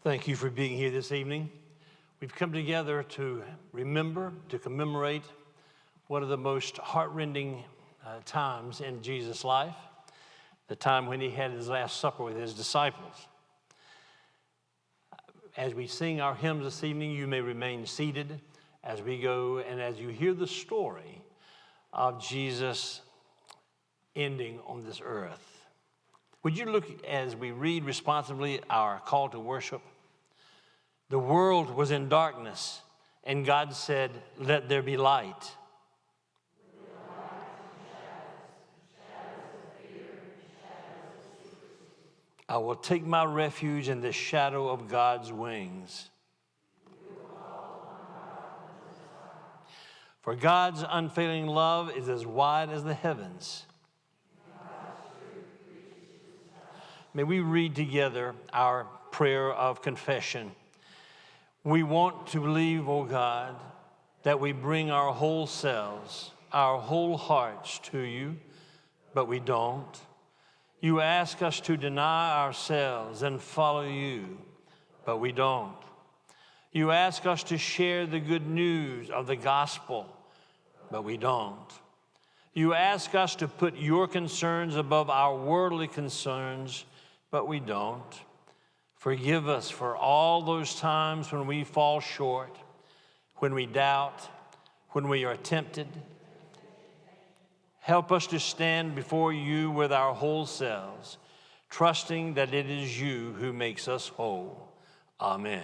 Thank you for being here this evening. We've come together to remember, to commemorate one of the most heartrending times in Jesus' life, the time when he had his last supper with his disciples. As we sing our hymns this evening, you may remain seated as we go and as you hear the story of Jesus ending on this earth. Would you look as we read responsibly our call to worship? The world was in darkness, and God said, "Let there be light." I will take my refuge in the shadow of God's wings. For God's unfailing love is as wide as the heavens. May we read together our prayer of confession. We want to believe, O God, that we bring our whole selves, our whole hearts to you, but we don't. You ask us to deny ourselves and follow you, but we don't. You ask us to share the good news of the gospel, but we don't. You ask us to put your concerns above our worldly concerns, but we don't. Forgive us for all those times when we fall short, when we doubt, when we are tempted. Help us to stand before you with our whole selves, trusting that it is you who makes us whole. Amen.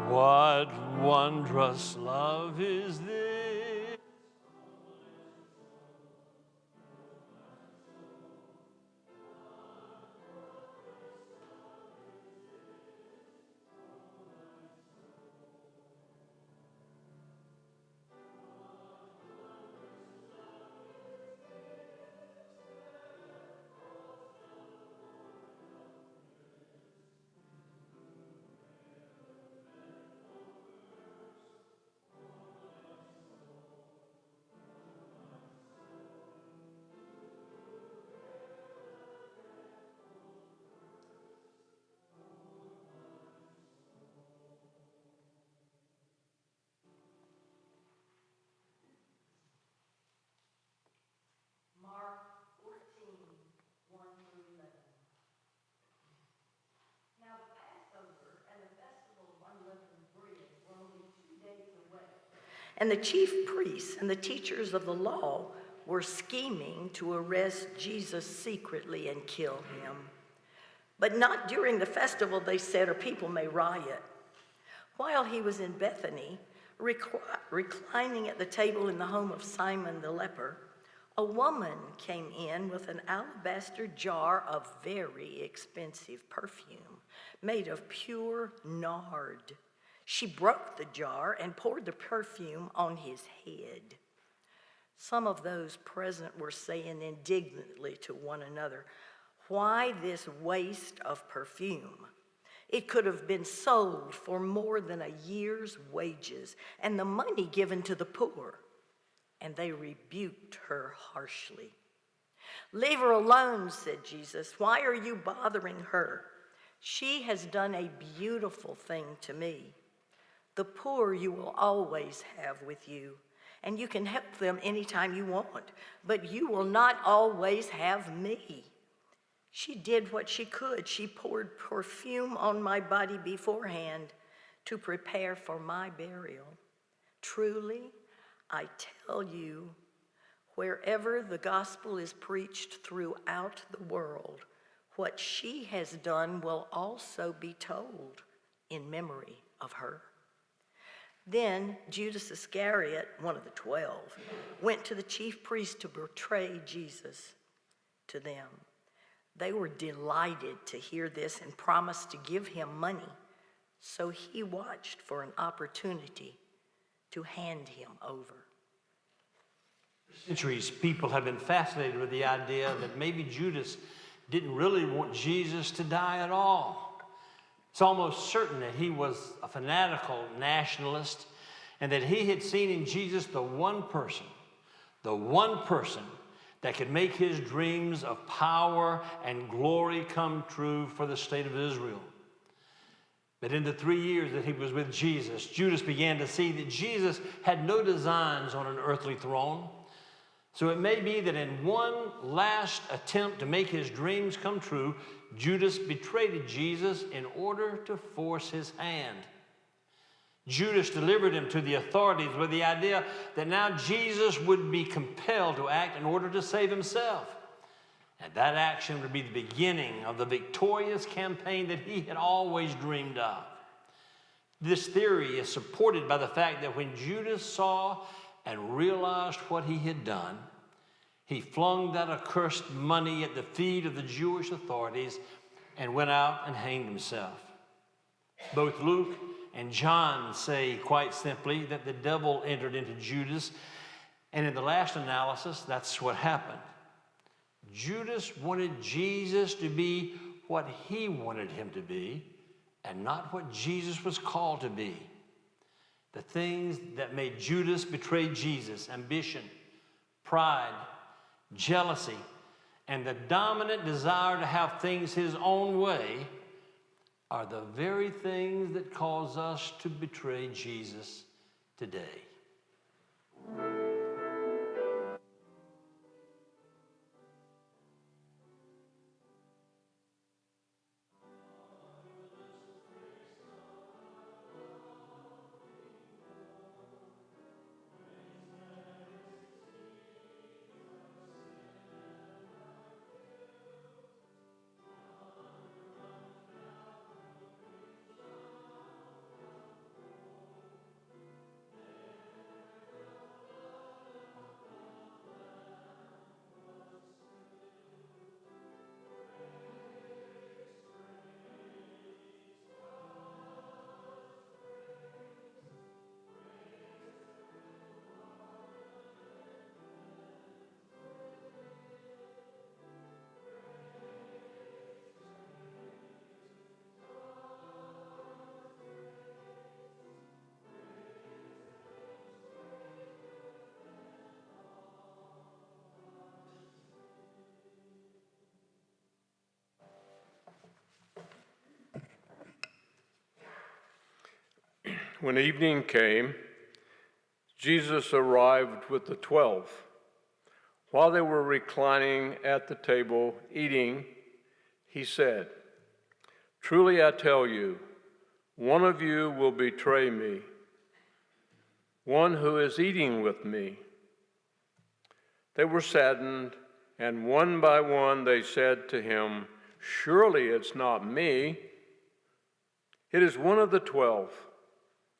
What wondrous love is this? Mark 14, 1 through 11. Now the Passover and the festival of unleavened bread were only 2 days away. And the chief priests and the teachers of the law were scheming to arrest Jesus secretly and kill him. But not during the festival, they said, or people may riot. While he was in Bethany, reclining at the table in the home of Simon the leper, a woman came in with an alabaster jar of very expensive perfume made of pure nard. She broke the jar and poured the perfume on his head. Some of those present were saying indignantly to one another, "Why this waste of perfume? It could have been sold for more than a year's wages and the money given to the poor." And they rebuked her harshly. "Leave her alone," said Jesus. "Why are you bothering her? She has done a beautiful thing to me. The poor you will always have with you, and you can help them anytime you want, but you will not always have me. She did what she could. She poured perfume on my body beforehand to prepare for my burial. Truly, I tell you, wherever the gospel is preached throughout the world, what she has done will also be told in memory of her." Then Judas Iscariot, one of the 12, went to the chief priests to betray Jesus to them. They were delighted to hear this and promised to give him money. So he watched for an opportunity to hand him over. For centuries, people have been fascinated with the idea that maybe Judas didn't really want Jesus to die at all. It's almost certain that he was a fanatical nationalist and that he had seen in Jesus the one person The one person that could make his dreams of power and glory come true for the state of Israel. But in the 3 years that he was with Jesus, Judas began to see that Jesus had no designs on an earthly throne. So it may be that in one last attempt to make his dreams come true, Judas betrayed Jesus in order to force his hand. Judas delivered him to the authorities with the idea that now Jesus would be compelled to act in order to save himself. And that action would be the beginning of the victorious campaign that he had always dreamed of. This theory is supported by the fact that when Judas saw and realized what he had done, he flung that accursed money at the feet of the Jewish authorities and went out and hanged himself. Both Luke and John say quite simply that the devil entered into Judas, and in the last analysis, that's what happened. Judas wanted Jesus to be what he wanted him to be, and not what Jesus was called to be. The things that made Judas betray Jesus: ambition, pride, jealousy, and the dominant desire to have things his own way are the very things that cause us to betray Jesus today. When evening came, Jesus arrived with the 12. While they were reclining at the table eating, he said, "Truly I tell you, one of you will betray me, one who is eating with me." They were saddened, and one by one they said to him, "Surely it's not me." "It is one of the 12,"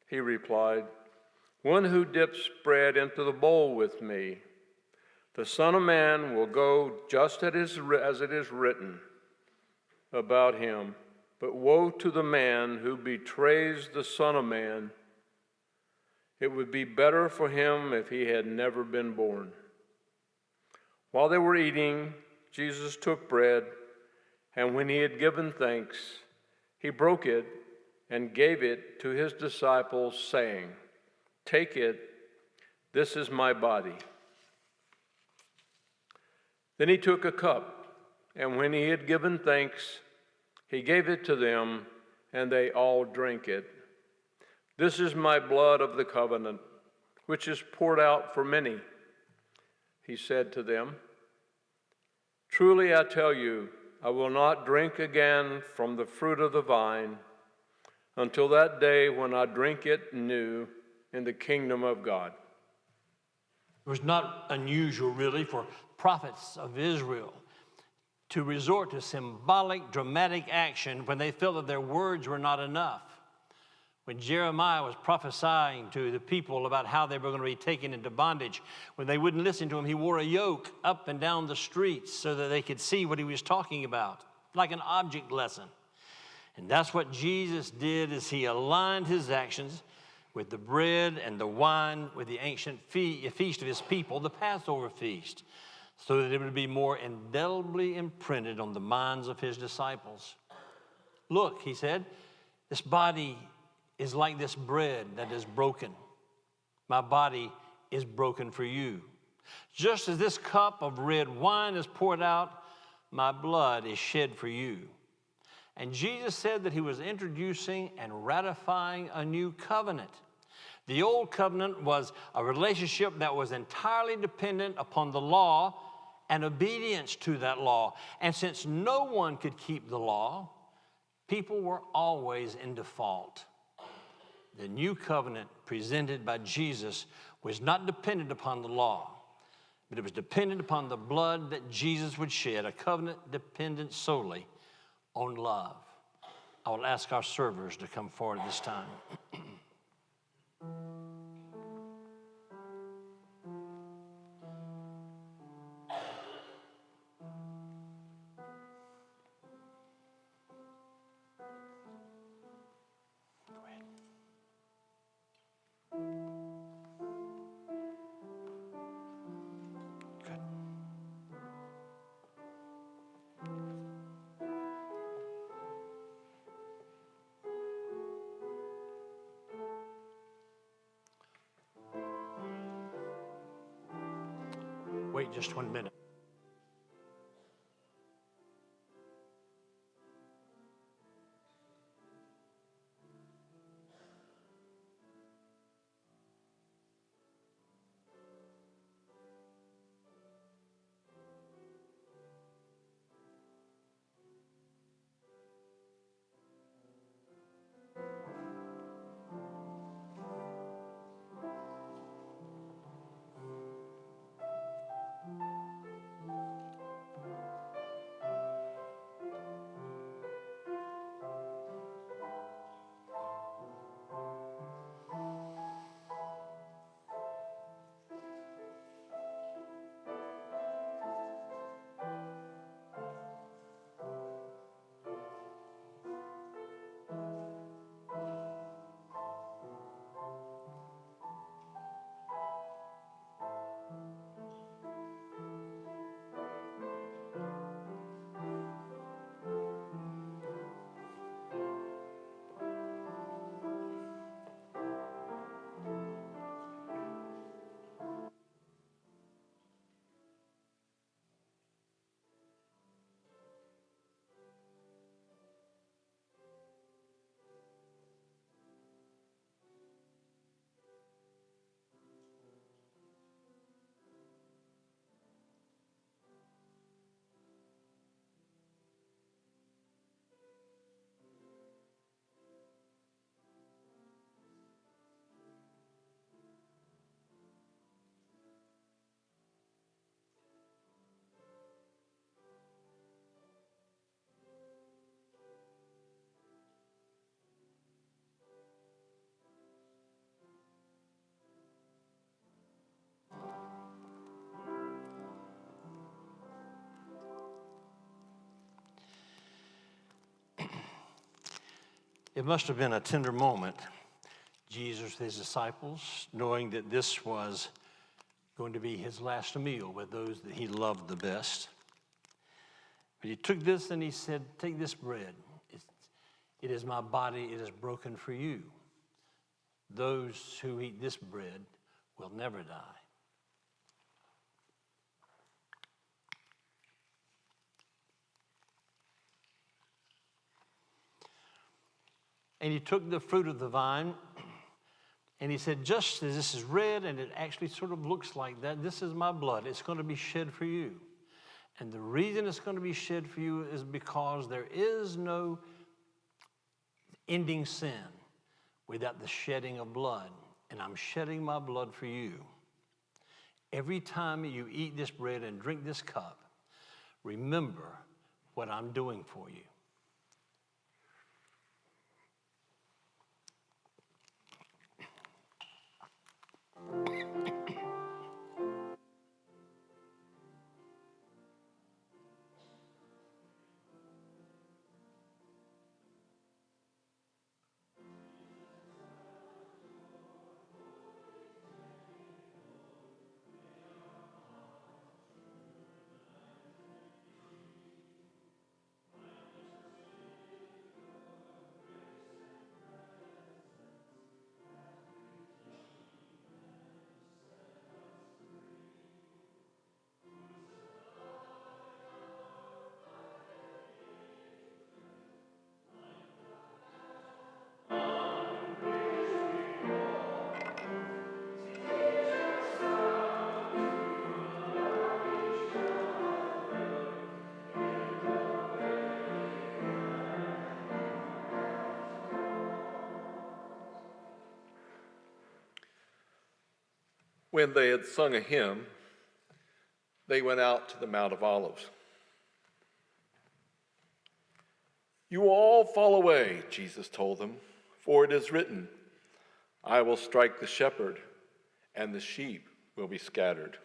he replied, "one who dips bread into the bowl with me. The Son of Man will go just as it is written about him, but woe to the man who betrays the Son of Man. It would be better for him if he had never been born." While they were eating, Jesus took bread, and when he had given thanks, he broke it and gave it to his disciples, saying, "Take it, this is my body." Then he took a cup, and when he had given thanks, he gave it to them, and they all drank it. "This is my blood of the covenant, which is poured out for many," he said to them. "Truly I tell you, I will not drink again from the fruit of the vine until that day when I drink it new in the kingdom of God." It was not unusual, really, for prophets of Israel to resort to symbolic, dramatic action when they felt that their words were not enough. When Jeremiah was prophesying to the people about how they were going to be taken into bondage, when they wouldn't listen to him, he wore a yoke up and down the streets so that they could see what he was talking about, like an object lesson. And that's what Jesus did, as he aligned his actions with the bread and the wine, with the ancient feast of his people, the Passover feast, so that it would be more indelibly imprinted on the minds of his disciples. "Look," he said, "this body is like this bread that is broken. My body is broken for you. Just as this cup of red wine is poured out, my blood is shed for you. And Jesus said that he was introducing and ratifying a new covenant. The old covenant was a relationship that was entirely dependent upon the law and obedience to that law. And since no one could keep the law, people were always in default. The new covenant presented by Jesus was not dependent upon the law, but it was dependent upon the blood that Jesus would shed, a covenant dependent solely on love. I will ask our servers to come forward at this time. Wait just 1 minute. It must have been a tender moment, Jesus with his disciples, knowing that this was going to be his last meal with those that he loved the best. But he took this and he said, take this bread. It is my body, it is broken for you. Those who eat this bread will never die. And he took the fruit of the vine, and he said, just as this is red, and it actually sort of looks like that, this is my blood. It's going to be shed for you. And the reason it's going to be shed for you is because there is no ending sin without the shedding of blood. And I'm shedding my blood for you. Every time you eat this bread and drink this cup, remember what I'm doing for you. When they had sung a hymn, they went out to the Mount of Olives. "You will all fall away," Jesus told them, "for it is written, 'I will strike the shepherd, and the sheep will be scattered.'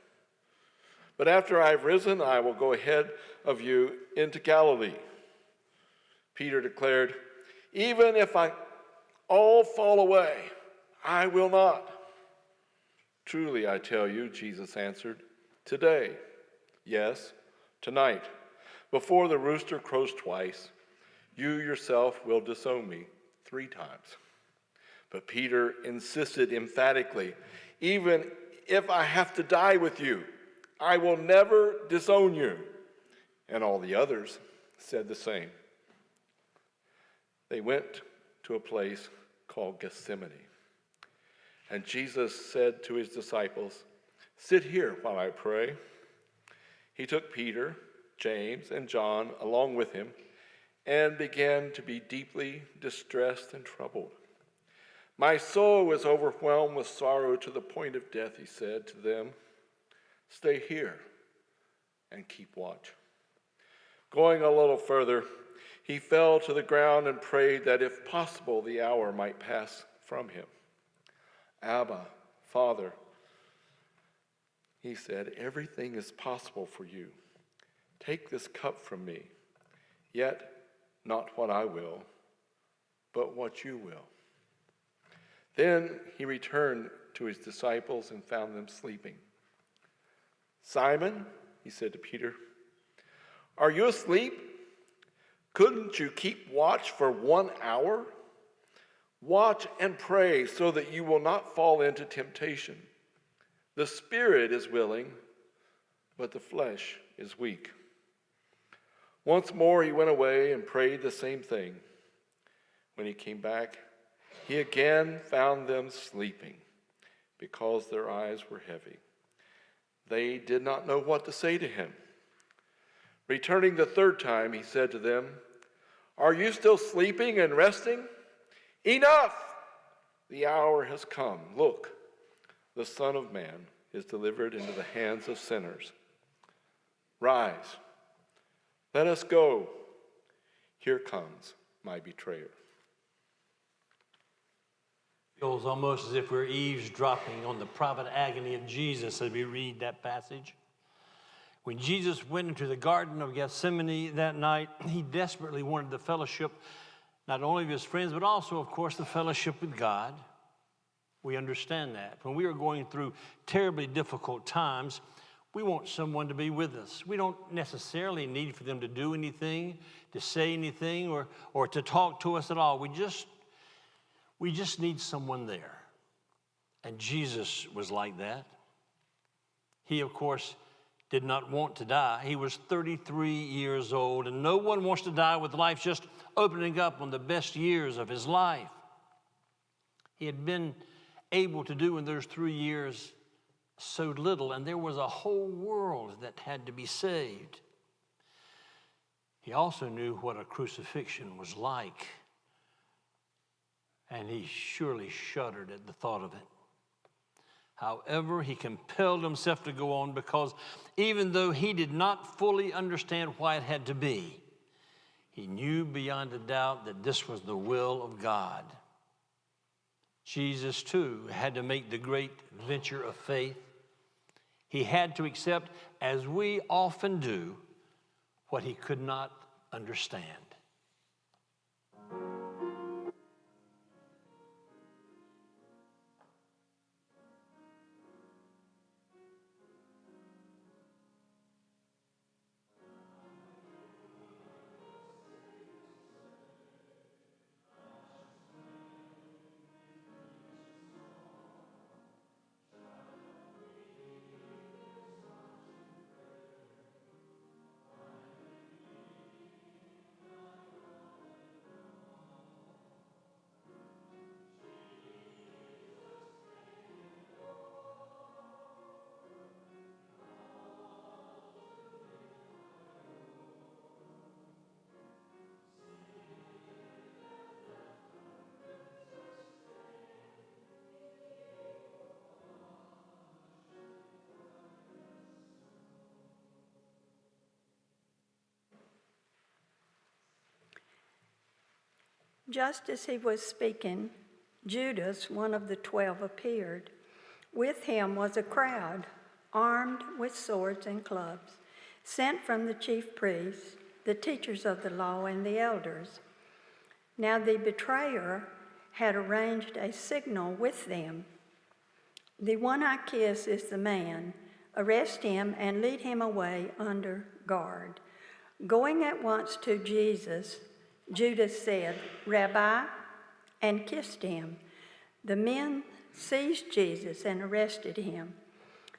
But after I have risen, I will go ahead of you into Galilee." Peter declared, "Even if I all fall away, I will not." "Truly, I tell you," Jesus answered, "today, yes, tonight, before the rooster crows twice, you yourself will disown me 3 times." But Peter insisted emphatically, "Even if I have to die with you, I will never disown you." And all the others said the same. They went to a place called Gethsemane. And Jesus said to his disciples, "Sit here while I pray." He took Peter, James, and John along with him and began to be deeply distressed and troubled. "My soul is overwhelmed with sorrow to the point of death," he said to them. "Stay here and keep watch." Going a little further, he fell to the ground and prayed that if possible the hour might pass from him. "Abba, Father," he said, "everything is possible for you. Take this cup from me, yet not what I will, but what you will." Then he returned to his disciples and found them sleeping. "Simon," he said to Peter, "are you asleep? Couldn't you keep watch for 1 hour? Watch and pray so that you will not fall into temptation. The spirit is willing, but the flesh is weak." Once more he went away and prayed the same thing. When he came back, he again found them sleeping because their eyes were heavy. They did not know what to say to him. Returning the 3rd time, he said to them, "Are you still sleeping and resting? Enough! The hour has come. Look, the Son of Man is delivered into the hands of sinners. Rise, let us go. Here comes my betrayer." Feels almost as if we're eavesdropping on the private agony of Jesus as we read that passage. When Jesus went into the Garden of Gethsemane that night, he desperately wanted the fellowship, not only of his friends, but also, of course, the fellowship with God. We understand that. When we are going through terribly difficult times, we want someone to be with us. We don't necessarily need for them to do anything, to say anything, or to talk to us at all. We just need someone there. And Jesus was like that. He, of course, did not want to die. He was 33 years old, and no one wants to die with life just opening up on the best years of his life. He had been able to do in those 3 years so little, and there was a whole world that had to be saved. He also knew what a crucifixion was like, and he surely shuddered at the thought of it. However, he compelled himself to go on because even though he did not fully understand why it had to be, he knew beyond a doubt that this was the will of God. Jesus, too, had to make the great venture of faith. He had to accept, as we often do, what he could not understand. Just as he was speaking, Judas, one of the 12, appeared. With him was a crowd, armed with swords and clubs, sent from the chief priests, the teachers of the law, and the elders. Now the betrayer had arranged a signal with them. "The one I kiss is the man. Arrest him and lead him away under guard." Going at once to Jesus, Judas said, "Rabbi," and kissed him. The men seized Jesus and arrested him.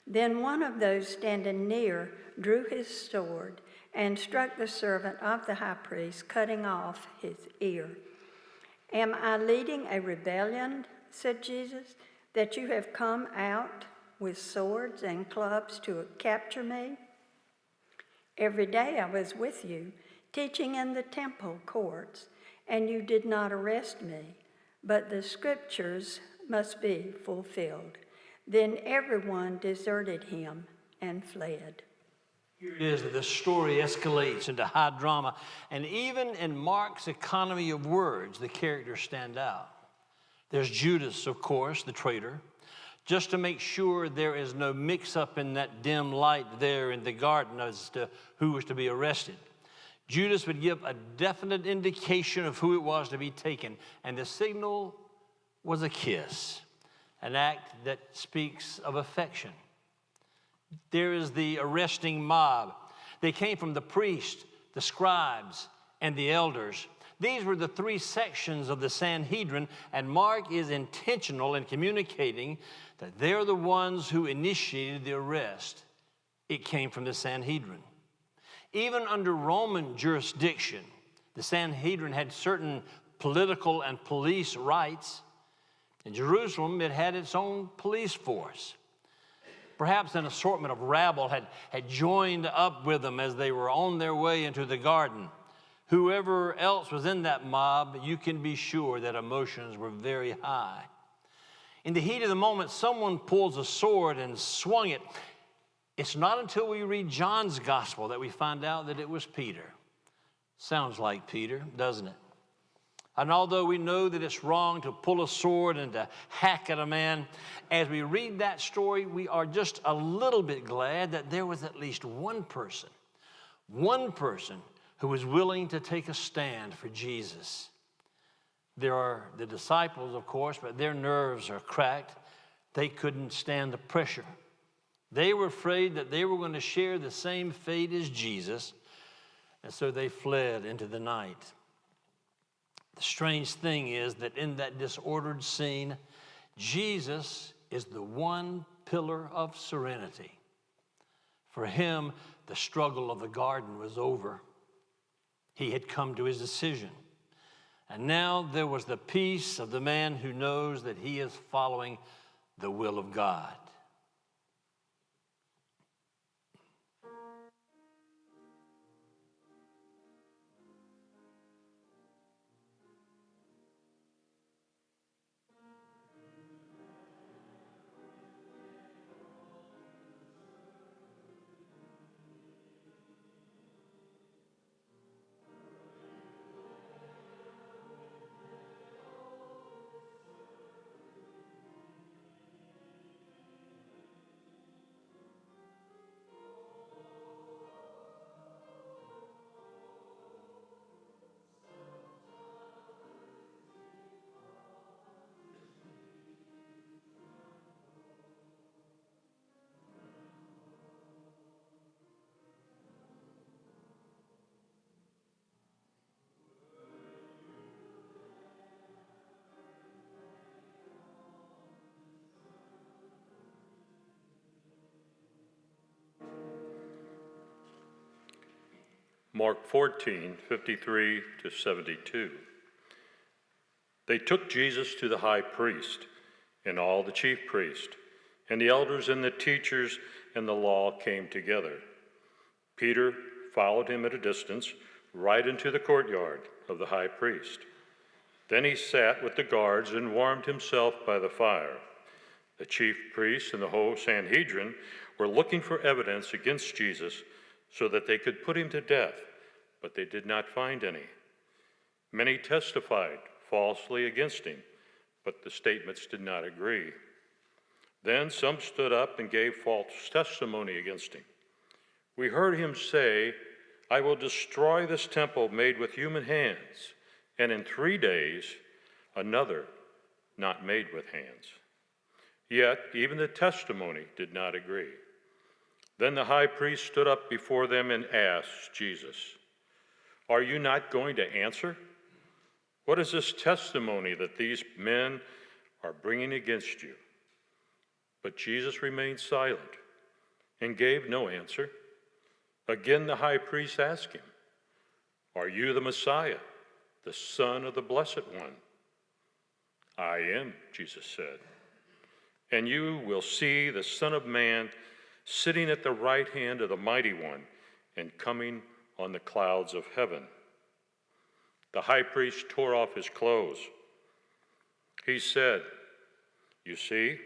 Then one of those standing near drew his sword and struck the servant of the high priest, cutting off his ear. "Am I leading a rebellion," said Jesus, "that you have come out with swords and clubs to capture me? Every day I was with you, teaching in the temple courts, and you did not arrest me, but the scriptures must be fulfilled." Then everyone deserted him and fled. Here it is that the story escalates into high drama, and even in Mark's economy of words, the characters stand out. There's Judas, of course, the traitor, just to make sure there is no mix-up in that dim light there in the garden as to who was to be arrested. Judas would give a definite indication of who it was to be taken, and the signal was a kiss, an act that speaks of affection. There is the arresting mob. They came from the priests, the scribes, and the elders. These were the three sections of the Sanhedrin, and Mark is intentional in communicating that they're the ones who initiated the arrest. It came from the Sanhedrin. Even under Roman jurisdiction, the Sanhedrin had certain political and police rights. In Jerusalem, it had its own police force. Perhaps an assortment of rabble had joined up with them as they were on their way into the garden. Whoever else was in that mob, you can be sure that emotions were very high. In the heat of the moment, someone pulls a sword and swung it. It's not until we read John's gospel that we find out that it was Peter. Sounds like Peter, doesn't it? And although we know that it's wrong to pull a sword and to hack at a man, as we read that story, we are just a little bit glad that there was at least one person who was willing to take a stand for Jesus. There are the disciples, of course, but their nerves are cracked. They couldn't stand the pressure. They were afraid that they were going to share the same fate as Jesus, and so they fled into the night. The strange thing is that in that disordered scene, Jesus is the one pillar of serenity. For him, the struggle of the garden was over. He had come to his decision. And now there was the peace of the man who knows that he is following the will of God. Mark 14, 53 to 72. They took Jesus to the high priest and all the chief priests, and the elders and the teachers and the law came together. Peter followed him at a distance, right into the courtyard of the high priest. Then he sat with the guards and warmed himself by the fire. The chief priests and the whole Sanhedrin were looking for evidence against Jesus so that they could put him to death, but they did not find any. Many testified falsely against him, but the statements did not agree. Then some stood up and gave false testimony against him. We heard him say, "I will destroy this temple made with human hands, and in 3 days another not made with hands." Yet even the testimony did not agree. Then the high priest stood up before them and asked Jesus, "Are you not going to answer? What is this testimony that these men are bringing against you?" But Jesus remained silent and gave no answer. Again the high priest asked him, "Are you the Messiah, the Son of the Blessed One?" "I am," Jesus said. "And you will see the Son of Man sitting at the right hand of the Mighty One and coming on the clouds of heaven." The high priest tore off his clothes. He said, "You see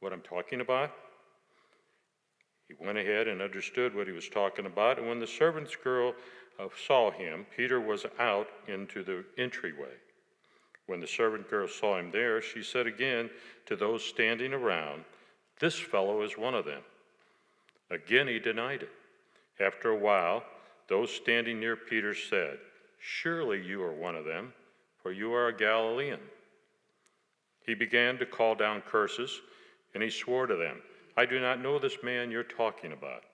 what I'm talking about?" He went ahead and understood what he was talking about, and when the servant's girl saw him, Peter was out into the entryway. When the servant girl saw him there, she said again to those standing around, "This fellow is one of them." Again he denied it. After a while, those standing near Peter said, "Surely you are one of them, for you are a Galilean." He began to call down curses, and he swore to them, "I do not know this man you're talking about."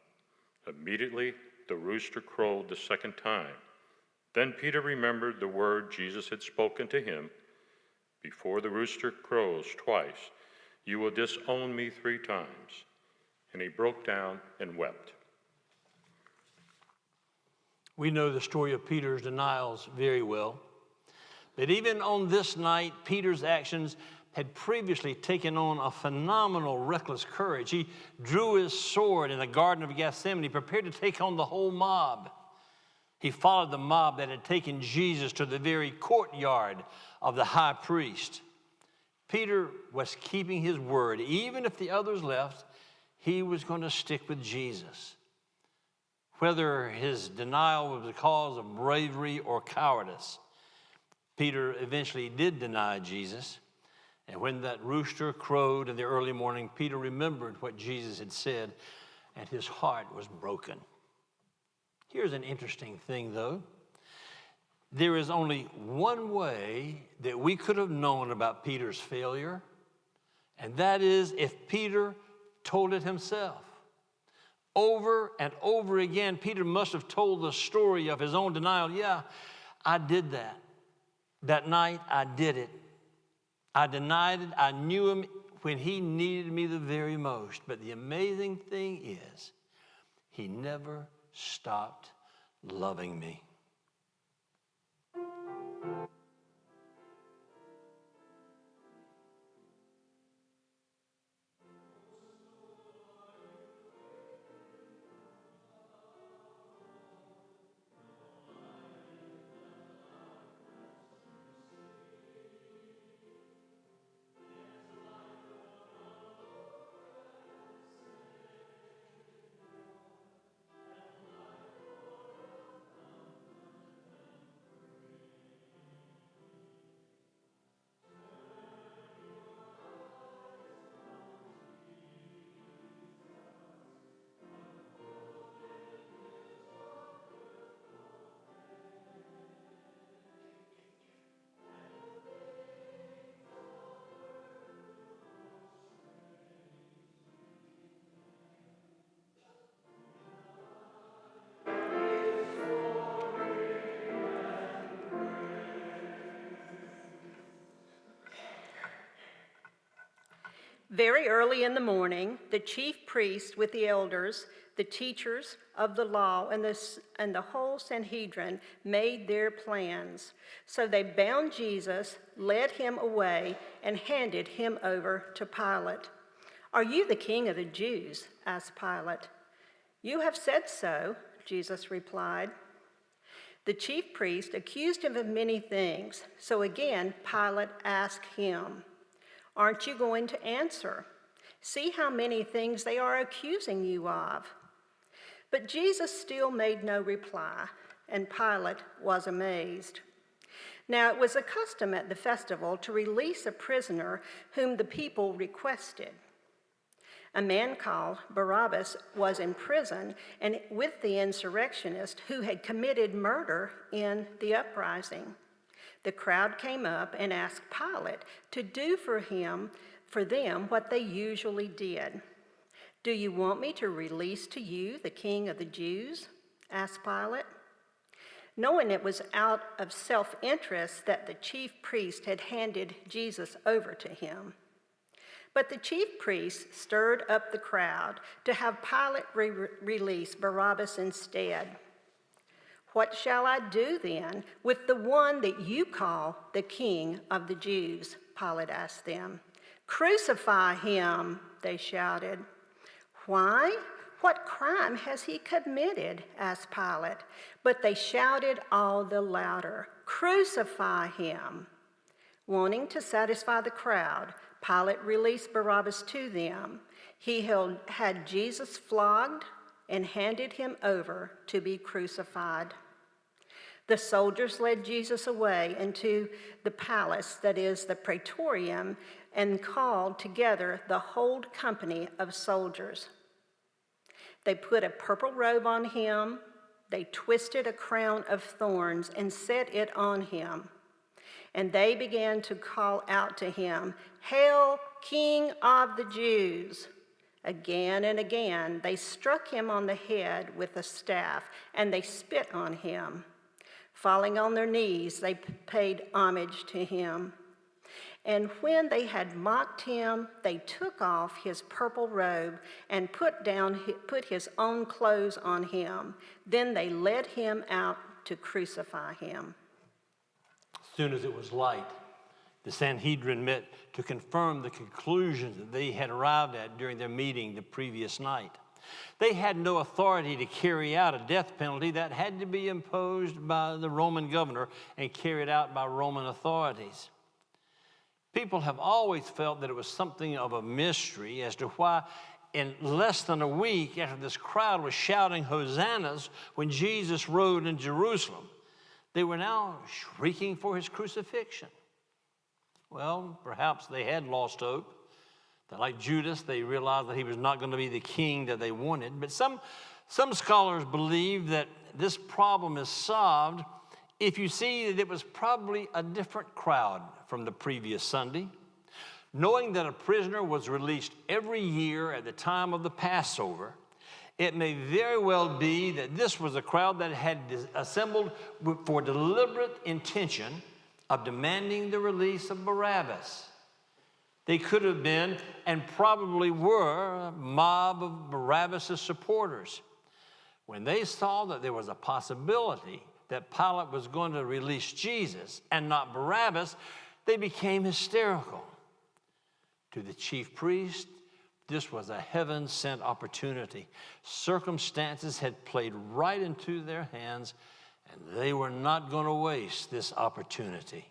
Immediately the rooster crowed the second time. Then Peter remembered the word Jesus had spoken to him, "Before the rooster crows twice, you will disown me 3 times." And he broke down and wept. We know the story of Peter's denials very well. But even on this night, Peter's actions had previously taken on a phenomenal reckless courage. He drew his sword in the Garden of Gethsemane, prepared to take on the whole mob. He followed the mob that had taken Jesus to the very courtyard of the high priest. Peter was keeping his word. Even if the others left, he was going to stick with Jesus. Whether his denial was because of bravery or cowardice, Peter eventually did deny Jesus. And when that rooster crowed in the early morning, Peter remembered what Jesus had said, and his heart was broken. Here's an interesting thing, though. There is only one way that we could have known about Peter's failure, and that is if Peter told it himself. Over and over again, Peter must have told the story of his own denial. "Yeah, I did that. That night, I did it. I denied it. I knew him when he needed me the very most." But the amazing thing is, he never stopped loving me. Very early in the morning, the chief priests with the elders, the teachers of the law, and the whole Sanhedrin made their plans. So they bound Jesus, led him away, and handed him over to Pilate. "Are you the king of the Jews?" asked Pilate. "You have said so," Jesus replied. The chief priest accused him of many things. So again, Pilate asked him, "Aren't you going to answer? See how many things they are accusing you of." But Jesus still made no reply, and Pilate was amazed. Now it was a custom at the festival to release a prisoner whom the people requested. A man called Barabbas was in prison and with the insurrectionists who had committed murder in the uprising. The crowd came up and asked Pilate to do for them what they usually did. "Do you want me to release to you the King of the Jews?" asked Pilate. Knowing it was out of self-interest that the chief priest had handed Jesus over to him. But the chief priests stirred up the crowd to have Pilate release Barabbas instead. "What shall I do then with the one that you call the King of the Jews?" Pilate asked them. "Crucify him," they shouted. "Why? What crime has he committed?" asked Pilate. But they shouted all the louder, "Crucify him." Wanting to satisfy the crowd, Pilate released Barabbas to them. He had Jesus flogged and handed him over to be crucified. The soldiers led Jesus away into the palace, that is, the praetorium, and called together the whole company of soldiers. They put a purple robe on him. They twisted a crown of thorns and set it on him. And they began to call out to him, "Hail, King of the Jews!" Again and again, they struck him on the head with a staff, and they spit on him. Falling on their knees, they paid homage to him. And when they had mocked him, they took off his purple robe and put his own clothes on him. Then they led him out to crucify him. As soon as it was light, the Sanhedrin met to confirm the conclusions that they had arrived at during their meeting the previous night. They had no authority to carry out a death penalty that had to be imposed by the Roman governor and carried out by Roman authorities. People have always felt that it was something of a mystery as to why in less than a week after this crowd was shouting hosannas when Jesus rode in Jerusalem, they were now shrieking for his crucifixion. Well, perhaps they had lost hope. That like Judas, they realized that he was not going to be the king that they wanted. But some scholars believe that this problem is solved if you see that it was probably a different crowd from the previous Sunday. Knowing that a prisoner was released every year at the time of the Passover, it may very well be that this was a crowd that had assembled for deliberate intention of demanding the release of Barabbas. They could have been, and probably were, a mob of Barabbas' supporters. When they saw that there was a possibility that Pilate was going to release Jesus and not Barabbas, they became hysterical. To the chief priest, this was a heaven-sent opportunity. Circumstances had played right into their hands, and they were not going to waste this opportunity.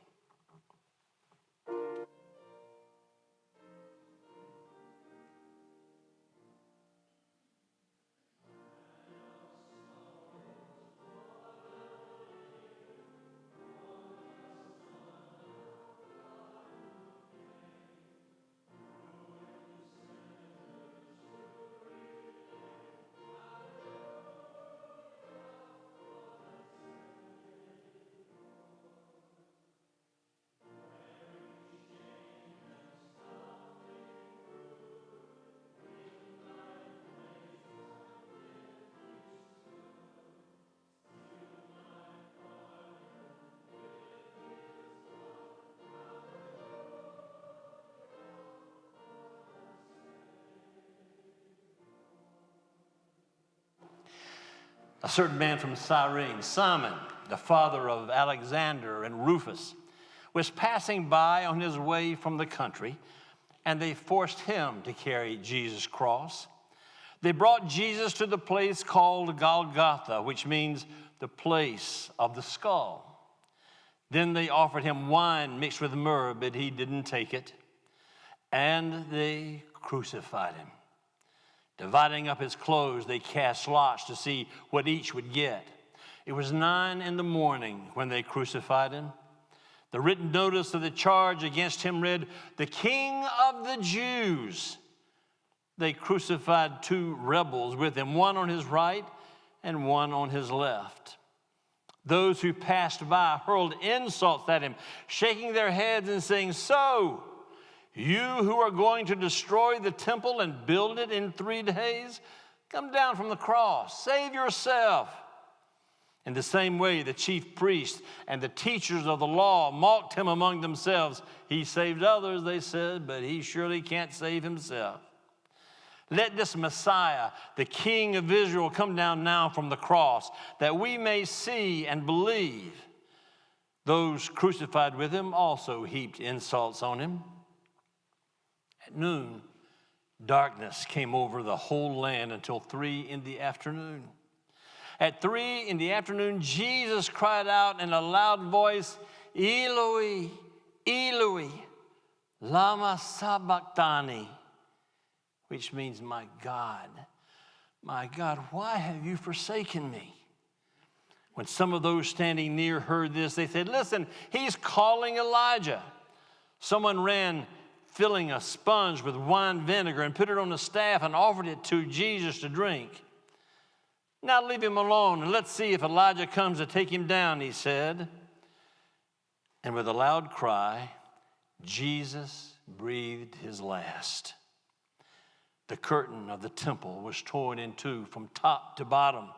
A certain man from Cyrene, Simon, the father of Alexander and Rufus, was passing by on his way from the country, and they forced him to carry Jesus' cross. They brought Jesus to the place called Golgotha, which means the place of the skull. Then they offered him wine mixed with myrrh, but he didn't take it, and they crucified him. Dividing up his clothes, they cast lots to see what each would get. It was 9 a.m. when they crucified him. The written notice of the charge against him read, "The King of the Jews." They crucified 2 rebels with him, one on his right and one on his left. Those who passed by hurled insults at him, shaking their heads and saying, "So, you who are going to destroy the temple and build it in 3 days, come down from the cross, save yourself." In the same way, the chief priests and the teachers of the law mocked him among themselves. "He saved others," they said, "but he surely can't save himself. Let this Messiah, the King of Israel, come down now from the cross, that we may see and believe." Those crucified with him also heaped insults on him. At noon, darkness came over the whole land until 3 in the afternoon. At 3 in the afternoon, Jesus cried out in a loud voice, "Eloi, Eloi, lama sabachthani," which means, my God, why have you forsaken me?" When some of those standing near heard this, they said, "Listen, he's calling Elijah." Someone ran, filling a sponge with wine vinegar, and put it on a staff and offered it to Jesus to drink. "Now leave him alone, and let's see if Elijah comes to take him down," he said. And with a loud cry, Jesus breathed his last. The curtain of the temple was torn in 2 from top to bottom.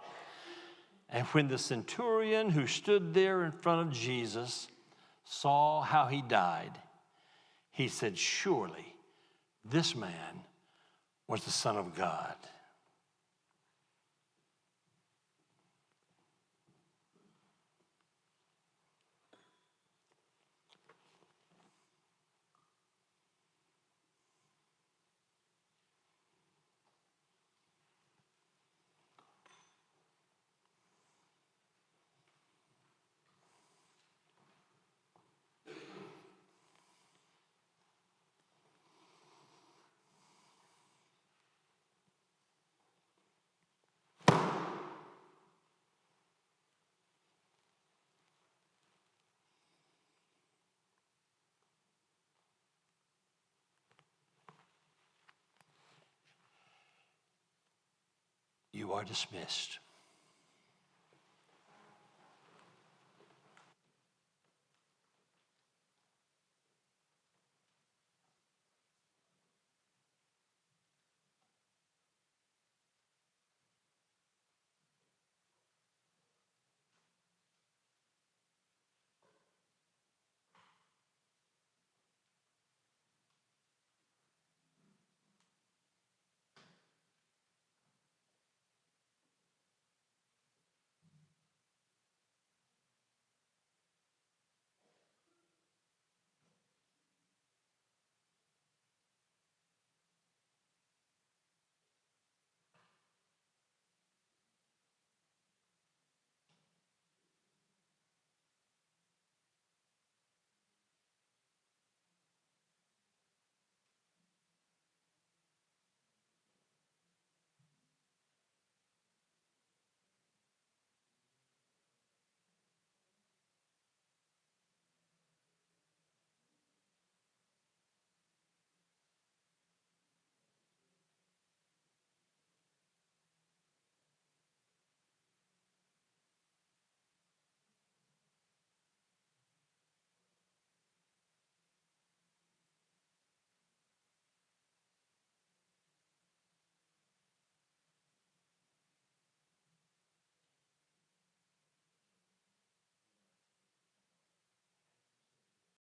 And when the centurion who stood there in front of Jesus saw how he died, he said, "Surely this man was the Son of God." You are dismissed.